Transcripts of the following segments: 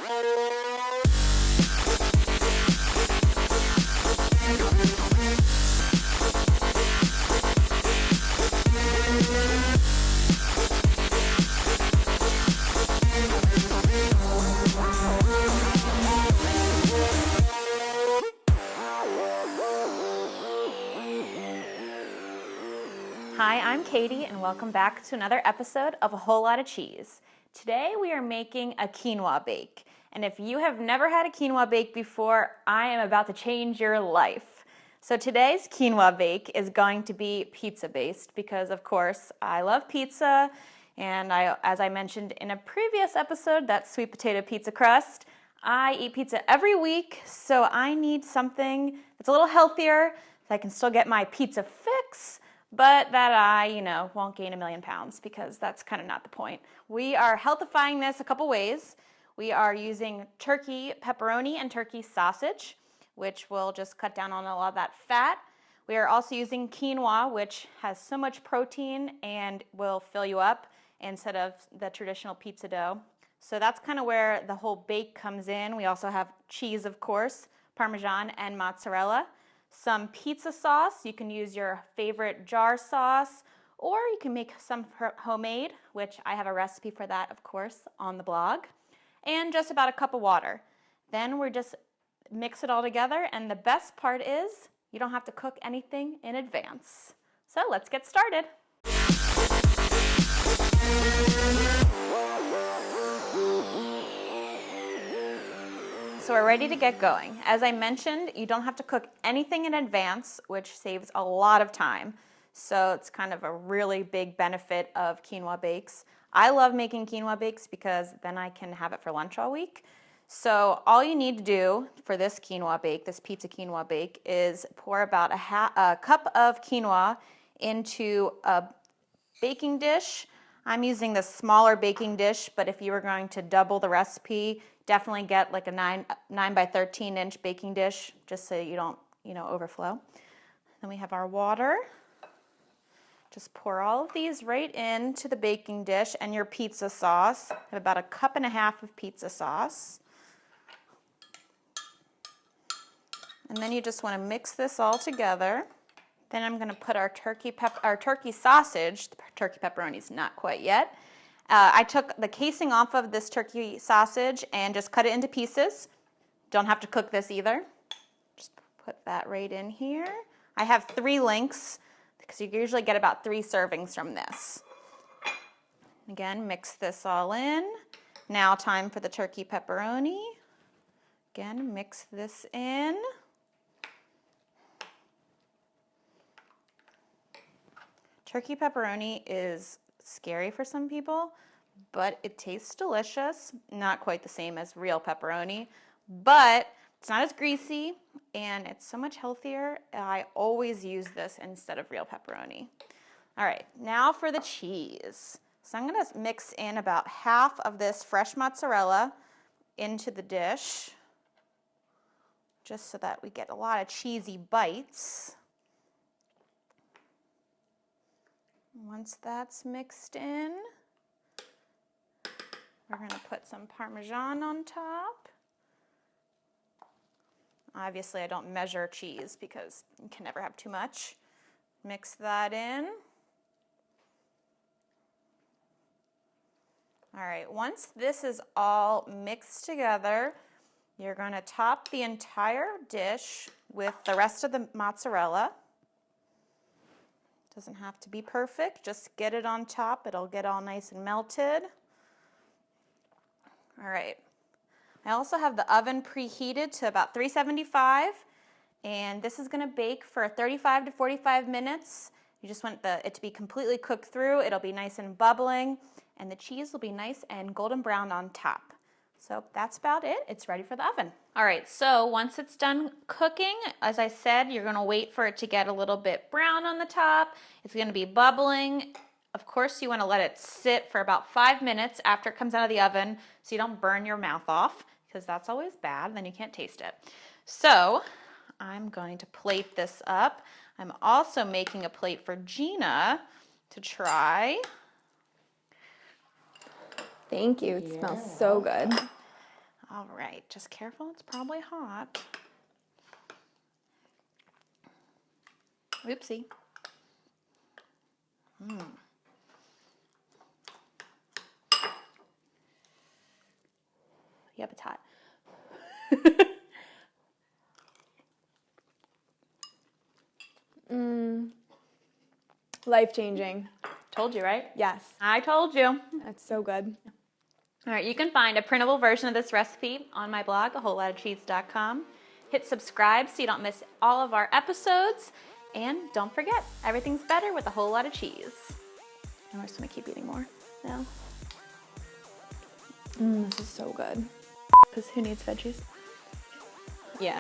Hi, I'm Katie, and welcome back to another episode of A Whole Lot of Cheese. Today we are making a quinoa bake, and if you have never had a quinoa bake before, I am about to change your life. So today's quinoa bake is going to be pizza-based because, of course, I love pizza, and as I mentioned in a previous episode, that sweet potato pizza crust, I eat pizza every week, so I need something that's a little healthier so I can still get my pizza fix, but that I, won't gain 1,000,000 pounds because that's kind of not the point. We are healthifying this a couple ways. We are using turkey pepperoni and turkey sausage, which will just cut down on a lot of that fat. We are also using quinoa, which has so much protein and will fill you up instead of the traditional pizza dough. So that's kind of where the whole bake comes in. We also have cheese, of course, Parmesan and mozzarella. Some pizza sauce, you can use your favorite jar sauce, or you can make some homemade, which I have a recipe for that, of course, on the blog, and just about a cup of water. Then we just mix it all together, and the best part is you don't have to cook anything in advance. So let's get started. So we're ready to get going. As I mentioned, you don't have to cook anything in advance, which saves a lot of time. So it's kind of a really big benefit of quinoa bakes. I love making quinoa bakes because then I can have it for lunch all week. So all you need to do for this quinoa bake, this pizza quinoa bake, is pour about a cup of quinoa into a baking dish. I'm using the smaller baking dish, but if you were going to double the recipe, definitely get like a 9 by 13 inch baking dish, just so you don't, overflow. Then we have our water. Just pour all of these right into the baking dish and your pizza sauce. I have about 1.5 cups of pizza sauce. And then you just want to mix this all together. Then I'm going to put our turkey sausage. The turkey pepperoni is not quite yet. I took the casing off of this turkey sausage and just cut it into pieces. Don't have to cook this either. Just put that right in here. I have 3 links because you usually get about 3 servings from this. Again, mix this all in. Now time for the turkey pepperoni. Again, mix this in. Turkey pepperoni is scary for some people, but it tastes delicious. Not quite the same as real pepperoni, but it's not as greasy and it's so much healthier. I always use this instead of real pepperoni. All right, now for the cheese. So I'm gonna mix in about half of this fresh mozzarella into the dish, just so that we get a lot of cheesy bites. Once that's mixed in, we're going to put some Parmesan on top. Obviously, I don't measure cheese because you can never have too much. Mix that in. All right, once this is all mixed together, you're going to top the entire dish with the rest of the mozzarella. Doesn't have to be perfect, just get it on top. It'll get all nice and melted. All right. I also have the oven preheated to about 375, and this is gonna bake for 35 to 45 minutes. You just want it to be completely cooked through. It'll be nice and bubbling, and the cheese will be nice and golden brown on top. So that's about it. It's ready for the oven. All right, so once it's done cooking, as I said, you're gonna wait for it to get a little bit brown on the top. It's gonna be bubbling. Of course, you wanna let it sit for about 5 minutes after it comes out of the oven so you don't burn your mouth off, because that's always bad, then you can't taste it. So I'm going to plate this up. I'm also making a plate for Gina to try. Thank you. It smells so good. All right, just careful, it's probably hot. Oopsie. Yep, it's hot. Life-changing. Told you, right? Yes. I told you. That's so good. All right, you can find a printable version of this recipe on my blog, aholelottocheese.com. Hit subscribe so you don't miss all of our episodes. And don't forget, everything's better with a whole lot of cheese. I'm just gonna keep eating more now. This is so good. Because who needs veggies? Yeah.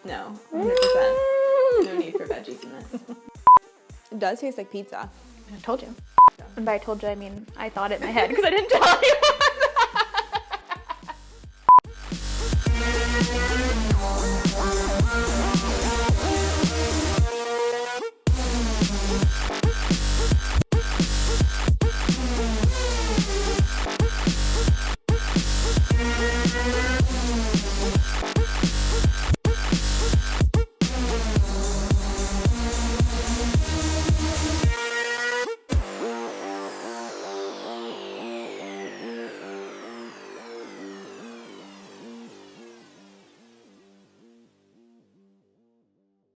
No, 100%. No need for veggies in this. It does taste like pizza. I told you. And by I told you, I mean I thought it in my head because I didn't tell you.